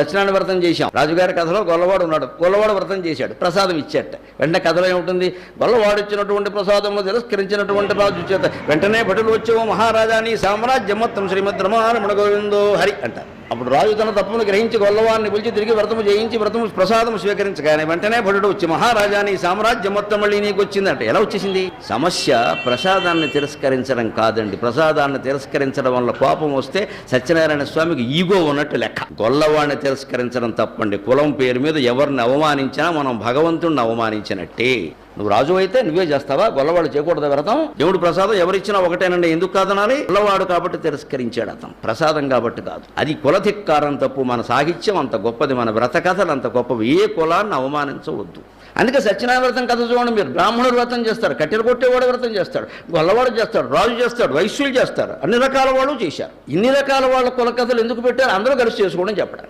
సత్యనారాయణ వ్రతం చేశాం. రాజుగారి కథలో గొల్లవాడు ఉన్నాడు, గొల్లవాడు వ్రతం చేశాడు, ప్రసాదం ఇచ్చేట. వెంటనే కథలో ఏముంటుంది, గొల్లవాడు ఇచ్చినటువంటి ప్రసాదమును తిరస్కరించినటువంటి రాజు చేత వెంటనే భటులు వచ్చేవో మహారాజా నీ సామ్రాజ్యం మొత్తం శ్రీమద్ రమణ గోవిందో హరి అంటారు. అప్పుడు రాజు తన తప్పును గ్రహించి గొల్లవాడిని పిలిచి తిరిగి వ్రతము చేయించి వ్రతము ప్రసాదము స్వీకరించగానే వెంటనే భటుడు వచ్చి మహారాజా నీ సామ్రాజ్యం మొత్తం మళ్ళీ నీకు వచ్చిందంటే ఎలా వచ్చేసింది? సమస్య ప్రసాదాన్ని తిరస్కరించడం కాదండి. ప్రసాదాన్ని తిరస్కరించడం వల్ల కోపం వస్తే సత్యనారాయణ స్వామికి ఈగో ఉన్నట్టు లెక్క. గొల్లవాడిని తిరస్కరించడం తప్పండి. కులం పేరు మీద ఎవరిని అవమానించినా మనం భగవంతుడిని అవమానించినట్టే. నువ్వు రాజు అయితే నువ్వే చేస్తావా? గొల్లవాడు చేయకూడదు వ్రతం. దేవుడు ప్రసాదం ఎవరిచ్చినా ఒకటేనండి, ఎందుకు కాదనాలి? గొల్లవాడు కాబట్టి తిరస్కరించాడు అతను, ప్రసాదం కాబట్టి కాదు. అది కులధిక్కారం తప్పు. మన సాహిత్యం అంత గొప్పది, మన వ్రత కథలు అంత గొప్పవి. ఏ కులాన్ని అవమానించవద్దు. అందుకే సత్యనారాయణ వ్రతం కథ చూడండి మీరు. బ్రాహ్మణుడు వ్రతం చేస్తారు, కట్టెలు కొట్టేవాడు వ్రతం చేస్తాడు, గొల్లవాడు చేస్తాడు, రాజు చేస్తాడు, వైశ్యులు చేస్తారు, అన్ని రకాల వాళ్ళు చేశారు. ఇన్ని రకాల వాళ్ళ కుల కథలు ఎందుకు పెట్టారు? అందరూ కలిసి చేసుకోవడం చెప్పడం.